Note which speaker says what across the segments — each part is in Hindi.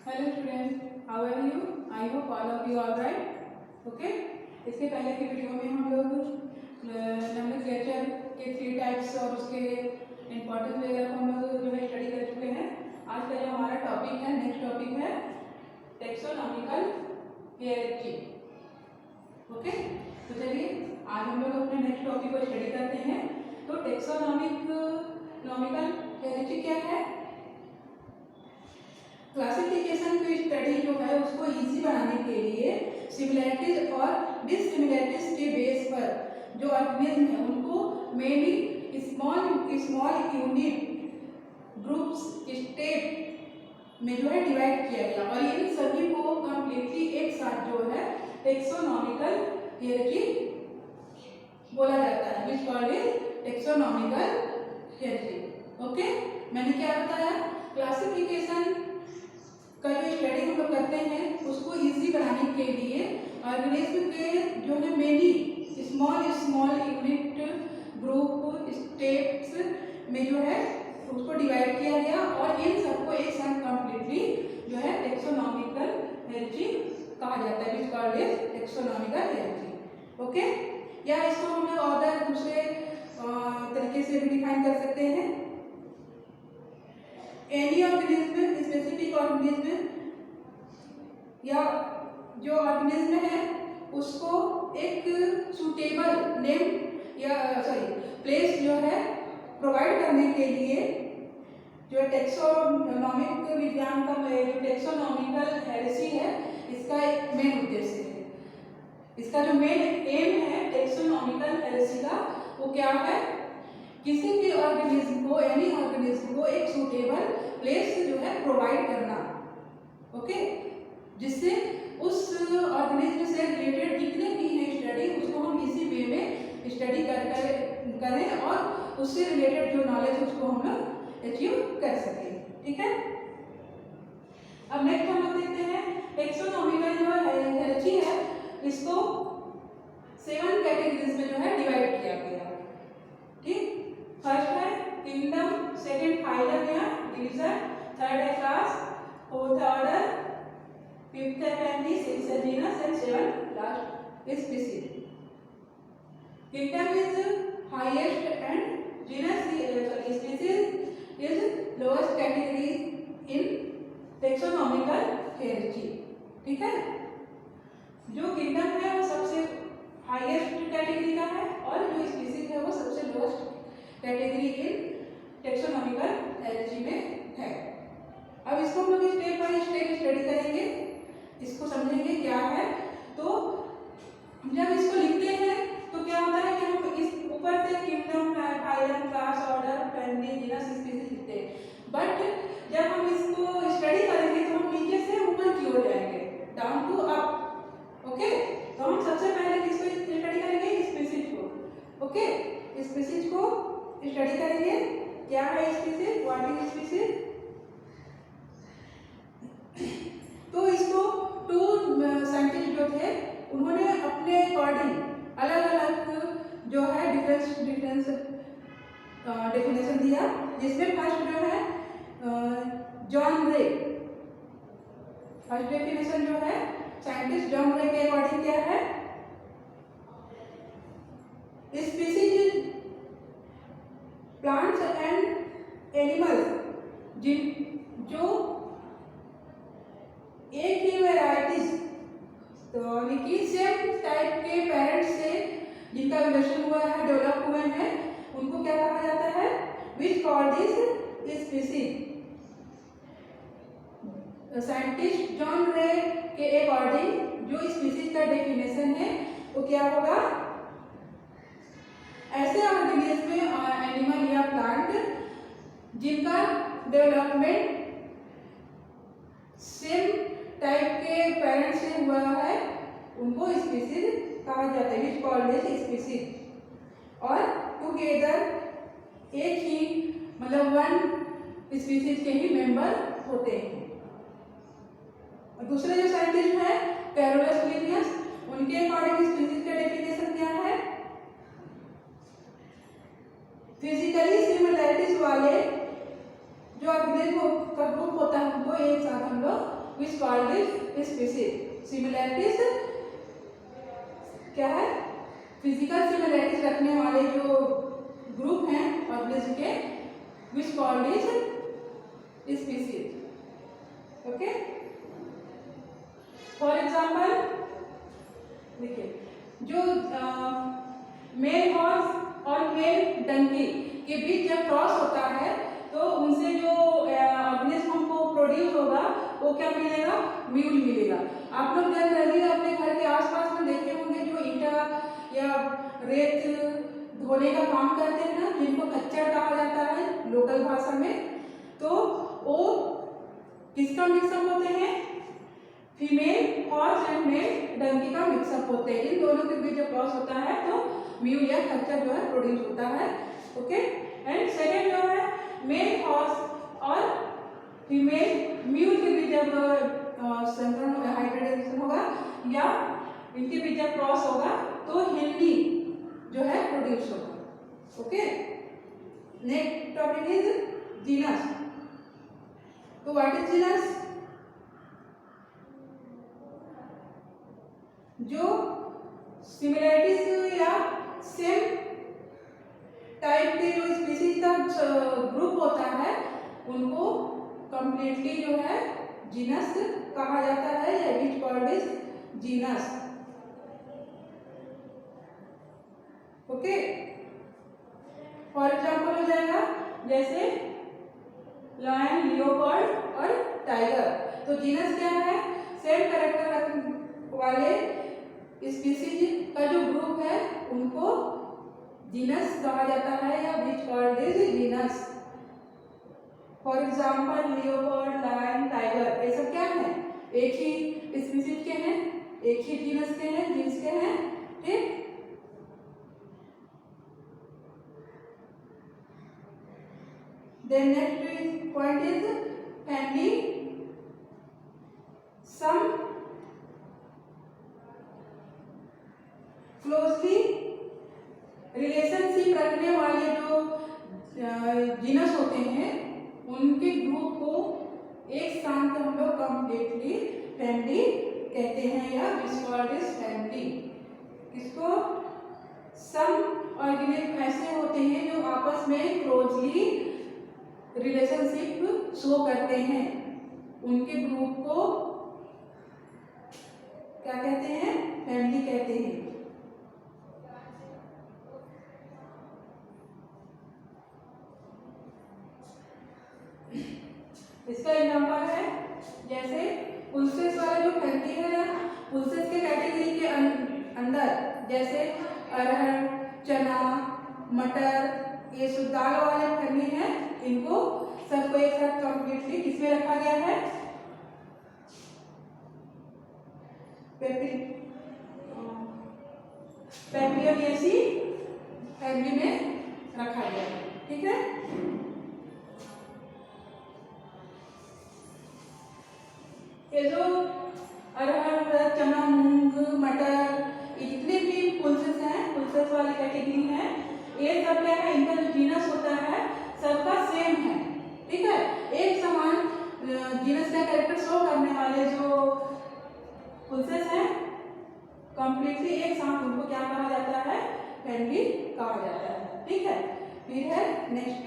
Speaker 1: Hello student, how are you? I hope all of you all right. Okay. इसके पहले की वीडियो में हम लोग नोमेनक्लेचर के 3 टाइप्स और उसके इम्पोर्टेंस वगैरह को हम लोग जो है स्टडी कर चुके हैं. आज का जो हमारा टॉपिक है, नेक्स्ट टॉपिक है टेक्सोनॉमिकल हायरार्की. ओके. तो चलिए आज हम लोग अपने नेक्स्ट टॉपिक को स्टडी करते हैं. तो टेक्सोनॉमिकल हायरार्की क्या है? क्लासिफिकेशन की स्टडी जो है उसको इजी बनाने के लिए सिमिलैरिटीज और डिससिमिलैरिटीज के बेस पर जो ऑर्गेनिज्म है उनको mainly small unit groups step में जो है डिवाइड किया गया और इन सभी को कंप्लीटली एक साथ जो है टेक्सोनॉमिकल हायरार्की बोला जाता है, which called is taxonomical hierarchy. Okay. मैंने क्या बताया? क्लासिफिकेशन का जो स्टडी हम लोग करते हैं उसको इजी बनाने के लिए ऑर्गेनिज्म के जो है many small unit group steps में जो है उसको डिवाइड किया गया और इन सबको एक साथ कंप्लीटली जो है टेक्सोनॉमिकल हायरार्की कहा जाता है, which called is taxonomical hierarchy. Okay. या इसको हम लोग और दूसरे तरीके से भी डिफाइन कर सकते हैं. एनी ऑर्गेनिज्म, स्पेसिफिक ऑर्गेनिज्म या जो ऑर्गेनिज्म है उसको एक सुटेबल नेम या प्लेस जो है प्रोवाइड करने के लिए जो टेक्सोनॉमिक विज्ञान का जो टेक्सोनॉमिकल हायरार्की है इसका एक मेन उद्देश्य है. इसका जो मेन एम है टेक्सोनॉमिकल हायरार्की का वो क्या है? किसी भी ऑर्गेनिज्म को, एनी ऑर्गेनिज्म को एक सूटेबल प्लेस जो है प्रोवाइड करना. ओके. जिससे उस ऑर्गेनिज्म से रिलेटेड जितने भी हैं स्टडी उसको हम इसी वे में स्टडी करें और उससे रिलेटेड जो नॉलेज उसको हम लोग अचीव कर सकें. ठीक है. अब नेक्स्ट हम लोग देखते हैं टेक्सोनॉमिकल जो हायरार्की है इसको 7 कैटेगरीज में जो है डिवाइड किया गया. ठीक. फर्स्ट है किंगडम, सेकंड फाइलम या डिवीजन, थर्ड है क्लास, फोर्थ ऑर्डर, फिफ्थ है फैमिली, सिक्स्थ है genus and seven last species. Kingdom is highest and genus species is lowest category in taxonomical hierarchy. ठीक है. जो किंगडम है वो सबसे हाईएस्ट कैटेगरी का है और जो स्पीशीज है वो सबसे लोएस्ट कैटेगरी इन टेक्सोनॉमिकल हायरार्की में है. अब इसको हम लोग स्टेप बाय स्टेप स्टडी करेंगे, इसको समझेंगे क्या है. तो जब इसको लिखते हैं तो क्या होता है कि हम इस ऊपर से kingdom, phylum, class, order, family, genus, species लिखते हैं. बट जब हम इसको स्टडी करेंगे तो हम नीचे से ऊपर की ओर जाएंगे, डाउन टू अप. ओके. तो हम सबसे पहले किसको स्टडी करेंगे? स्पीशीज को. ओके. स्पीशीज को स्टडी करेंगे. क्या है स्पीशीज? What is species? तो इसको 2 साइंटिस्ट जो थे उन्होंने अपने अकॉर्डिंग अलग अलग जो है डिफरेंस डेफिनेशन दिया. जिसमें फर्स्ट जो है जॉन रे. फर्स्ट डेफिनेशन जो है साइंटिस्ट जॉन रे के अकॉर्डिंग क्या है? स्पीशीज प्लांट्स एंड एनिमल्स जो एक ही वेराइटीज तो यानी कि सेम टाइप के पेरेंट्स से जिनका रिलेशन हुआ है, डेवलप हुए हैं, उनको क्या कहा जाता है? Which called is species. Scientist John Ray के अकॉर्डिंग जो स्पीशीज का डेफिनेशन है वो क्या होगा? ऐसे ऑर्गेनिज्म एनिमल या प्लांट जिनका डेवलपमेंट सेम टाइप के पेरेंट्स से हुआ है उनको स्पीशीज कहा जाता है, विच कॉल्ड इज स्पीशीज. और टुगेदर एक ही मतलब 1 स्पीशीज के ही मेंबर होते हैं. और दूसरे जो साइंटिस्ट है कैरोलस लिनियस, उनके अकॉर्डिंग स्पीशीज का डेफिनेशन क्या है? फिजिकली सिमिलैरिटीज वाले जो ऑर्गेनिज्म का ग्रुप होता है उनको एक साथ हम लोग which called is species। Similarities क्या है? फिजिकल सिमिलैरिटीज रखने वाले जो ग्रुप हैं ऑर्गेनिज्म के, which called is species। Okay, for example देखिए, जो मेल हॉर्स और मेल डंकी के बीच जब क्रॉस होता है तो उनसे जो ऑर्गेनिज्म हमको प्रोड्यूस होगा वो क्या मिलेगा? म्यूल मिलेगा। आप लोग जनरली अपने घर के आसपास में देखे होंगे जो ईंटा या रेत धोने का काम करते हैं ना, जिनको खच्चर कहा जाता है लोकल भाषा में, तो वो किसका मिक्सअप होते हैं? Female horse and male donkey का मिक्सअप होते हैं। इन दोनों के बीच जब क्रॉस होता है तो म्यूल या खच्चर जो है प्रोड्यूस होता है। ओके, एंड सेकेंड जो है मेल हॉर्स और फीमेल म्यूल के बीच जब संकरण हाइब्रिडाइजेशन होगा या इनके बीच जब क्रॉस होगा तो हेनरी जो है प्रोड्यूस होगा। Okay, next topic is genus. तो व्हाट इज जीनस? जो सिमिलैरिटीज या सेम टाइप के जो स्पीसीज का ग्रुप होता है उनको कंप्लीटली जो है जीनस कहा जाता है या which called is genus. Okay, for example हो जाएगा जैसे लायन, लियोपार्ड और टाइगर। तो जीनस क्या है? सेम कैरेक्टर वाले स्पीसीज का जो ग्रुप है उनको जीनस कहा जाता है या which called is genus. For example leopard, lion, tiger, ये सब क्या है? एक ही स्पीसीज के हैं, एक ही जीनस के हैं, जीन्स के हैं। ठीक, then next point is family. Some closely relationship रखने वाले जो जीनस होते हैं उनके ग्रुप को एक स्थान पर हम लोग कंप्लीटली फैमिली कहते हैं या विच कॉल्ड इज फैमिली। किसको? सम ऑर्गेनिज्म ऐसे होते हैं जो आपस में क्लोजली रिलेशनशिप शो करते हैं, उनके ग्रुप को क्या कहते हैं? फैमिली कहते हैं। इसका एग्जाम्पल है जैसे पुल्सेस वाला जो फैमिली है ना, पुल्सेस के कैटेगरी के अंदर जैसे अरहर, चना, मटर, ये सब दाल वाले फैमिली हैं, इनको सबको एक साथ कंप्लीटली किसमें रखा गया है? पेप्रियोनिएसी फैमिली में रखा गया है। ठीक है, ये जो अरहर, चना, मूंग, मटर, जितने भी पुल्सेस हैं, पुल्सेस वाली कैटेगरी है, ये सब क्या है? इनका जो जीनस होता है सबका सेम है। ठीक है, एक समान जीनस का कैरेक्टर शो करने वाले जो पुल्सेस हैं कंप्लीटली एक साथ उनको क्या कहा जाता है? फैमिली कहा जाता है। ठीक है, फिर है नेक्स्ट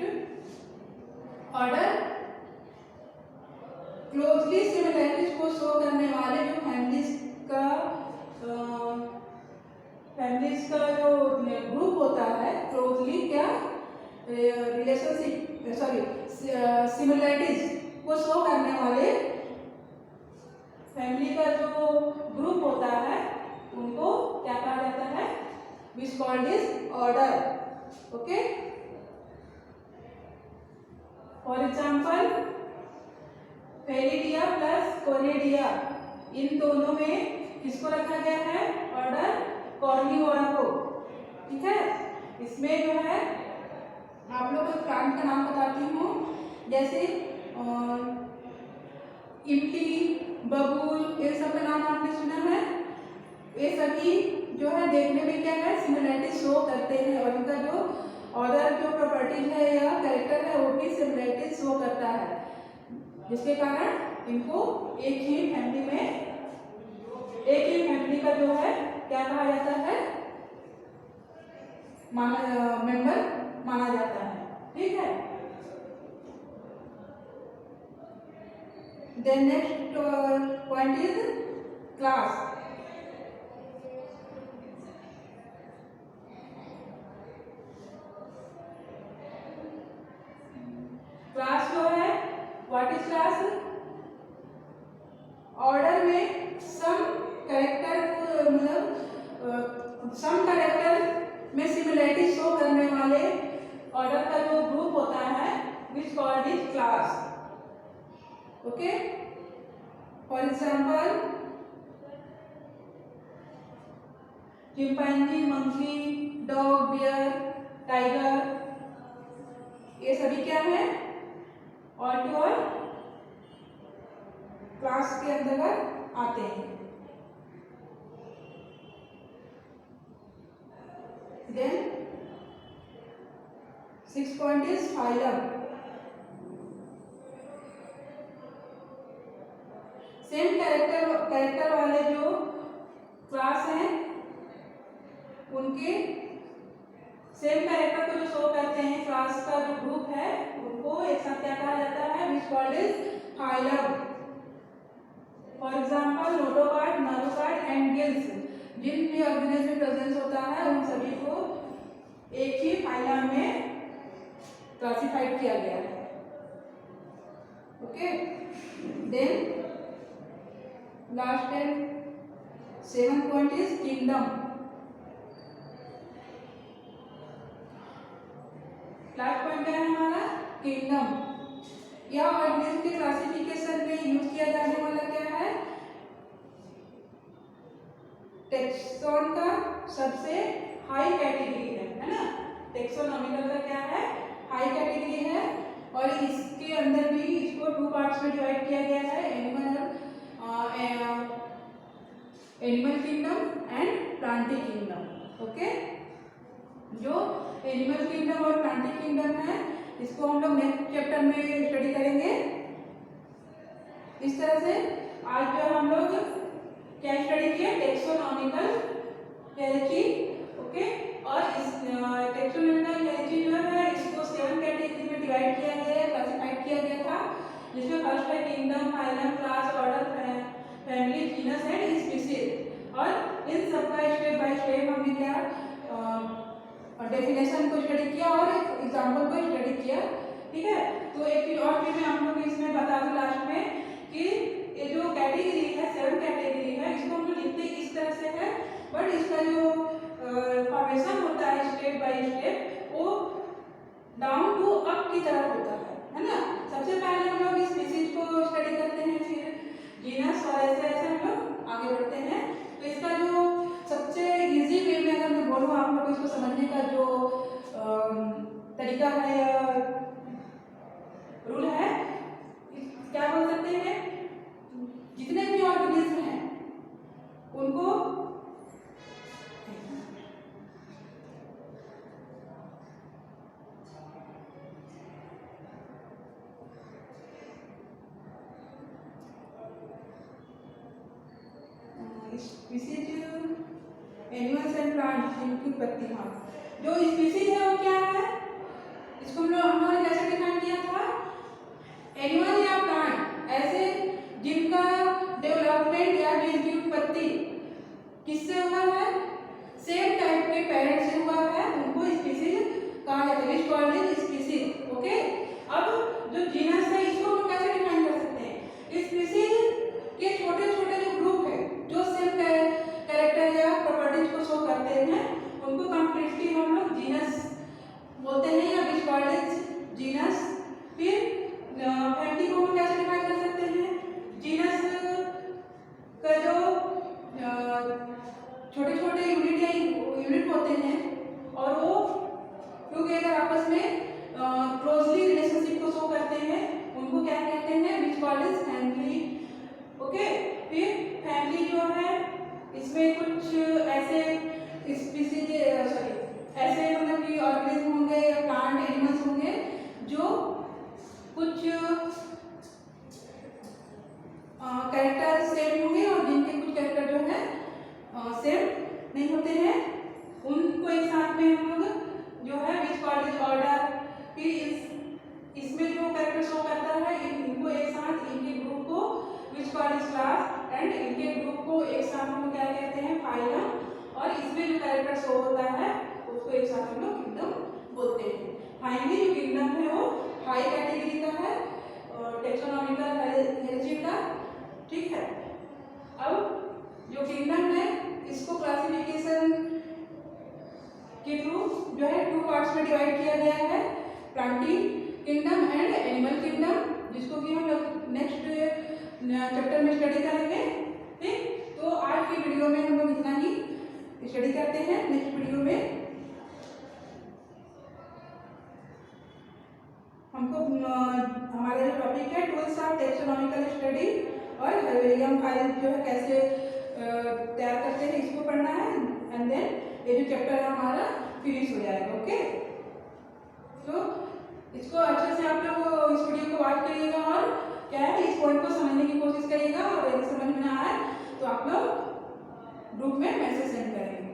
Speaker 1: ऑर्डर। क्लोजली सिमिलैरिटीज को शो करने वाले जो फैमिलीज का जो ग्रुप होता है, क्लोजली क्या रिलेशनशिप सिमिलैरिटीज को शो करने वाले फैमिली का जो ग्रुप होता है उनको क्या कहा जाता है? Which called is order. Okay, for example Felidae plus Canidae, इन दोनों में किसको रखा गया है? ऑर्डर कॉर्निवोरा को। ठीक है, इसमें जो है आप लोग को प्लांट का नाम बताती हूँ, जैसे इमली, बबूल, इन सब का नाम आपने सुना है। ये सभी जो है देखने में क्या है? सिमिलैरिटी शो करते हैं और इनका जो ऑर्डर जो प्रॉपर्टीज है या कैरेक्टर है वो भी सिमिलैरिटी शो करता है, जिसके कारण इनको एक ही फैमिली का जो है क्या कहा जाता है, मेंबर माना जाता है। ठीक है। Then next point is class. Class जो है, व्हाट इज क्लास? ऑर्डर में सम कैरेक्टर में सिमिलरिटी शो करने वाले ऑर्डर का जो ग्रुप होता है which called is class. Okay. For example chimpanzee, monkey, dog, bear, tiger, ये सभी क्या है? ऑल टू ऑल क्लास के अंतर्गत आते हैं। Then 6 point is phylum. Same character वाले जो क्लास हैं उनके सेम कैरेक्टर को जो शो करते हैं क्लास का जो ग्रुप है उनको एक साथ क्या कहा जाता है? Which called is phylum. For example notochord, नालोकार्ड एंड गिल्स, जिन भी ऑर्गेनिज्म में प्रेजेंस होता है उन सभी को एक ही फाइलम में क्लासिफाइड किया गया है। Okay. Then last and 7 point is kingdom. Last point क्या है हमारा? किंगडम। या ऑर्गेनिज्म के क्लासिफिकेशन में यूज किया जाने वाला क्या है? टेक्सोन का सबसे हाई कैटेगरी है ना? टेक्सोनॉमिकल का क्या है? हाई कैटेगरी है। और इसके अंदर भी इसको 2 पार्ट्स में डिवाइड किया गया है, animal kingdom and Plantae kingdom. Okay. जो एनिमल किंगडम और प्लांटी किंगडम है इसको हम लोग नेक्स्ट चैप्टर में स्टडी करेंगे। इस तरह से आज जो हम लोग क्या स्टडी किया? टेक्सोनॉमिकल हियरार्ची। ओके। और इस टेक्सोनॉमिकल हियरार्ची जो है इसको 7 कैटेगरी में डिवाइड किया गया है, क्लासिफाइड किया गया था, जिसमें फर्स्ट है kingdom, phylum, class, order, family, genus and species. और इन सबका स्टेप बाय स्टेप हमने क्या डेफिनेशन को स्टडी किया और एग्जाम्पल को स्टडी किया। ठीक है। तो एक चीज और भी मैं आप लोग इसमें बता दूं लास्ट में कि ये जो कैटेगरी है 7 कैटेगरी है इसको हम लोग लिखते इस तरह से है, बट इसका जो फॉर्मेशन होता है स्टेप बाय स्टेप वो डाउन टू अप की तरफ होता है ना? सबसे पहले हम लोग स्पीशीज को स्टडी करते हैं, फिर जीनस और ऐसे ऐसे हम लोग आगे बढ़ते हैं। तो इसका जो सबसे इजी वे में अगर मैं बोलूँ आप लोग इसको समझने का जो तरीका है या रूल है, क्या बोल सकते हैं? जितने भी ऑर्गेनिज्म हैं उनको स्पीशीज, एनिमल्स एंड प्लांट्स, जिनकी उत्पत्ति, हाँ, जो स्पीशीज है वो क्या है? इसको हमने कैसे डिफाइन किया था? एनिमल या प्लांट ऐसे जिनका डेवलपमेंट या जिनकी उत्पत्ति किससे हुआ है? सेम टाइप के पेरेंट्स से हुआ है, उनको स्पीशीज कहा जाता है, कॉल्ड इज स्पीशीज। ओके। अब जो जीनस है इसको हम कैसे डिफाइन कर सकते हैं? स्पीशीज के छोटे छोटे जो ग्रुप है जो सेम कैरेक्टर या प्रॉपर्टीज को शो करते हैं उनको कंप्लीटली हम लोग जीनस बोलते हैं या विच कॉल्ड इज जीनस। फिर फैमिली को हम कैसे डिफाइन कर सकते हैं? जीनस का जो छोटे छोटे यूनिट होते हैं और वो टुगेदर आपस में क्लोजली होते हैं। फाइनली जो किंगडम है वो हाई कैटेगरी का है, टेक्सोनॉमिकल हायरार्ची का, ठीक है। अब जो किंगडम है इसको क्लासिफिकेशन के थ्रू जो है 2 पार्ट्स में डिवाइड किया गया है, planting kingdom and animal kingdom, जिसको कि हम लोग नेक्स्ट चैप्टर में स्टडी करेंगे, ठीक। तो आज की वीडियो में हम लोग इतना ही स्टडी करते हैं। नेक्स्ट वीडियो में हमको हमारा जो टॉपिक है टूल्स ऑफ टेक्सोनॉमिकल स्टडी और हर्बेरियम फाइल जो है कैसे तैयार करते हैं इसको पढ़ना है, एंड देन ये जो चैप्टर है हमारा फिनिश हो जाएगा। ओके, तो इसको अच्छे से आप लोग इस वीडियो को वॉच करिएगा और क्या है इस पॉइंट को समझने की कोशिश करिएगा, और यदि समझ में ना आए तो आप लोग ग्रुप में मैसेज सेंड करेंगे।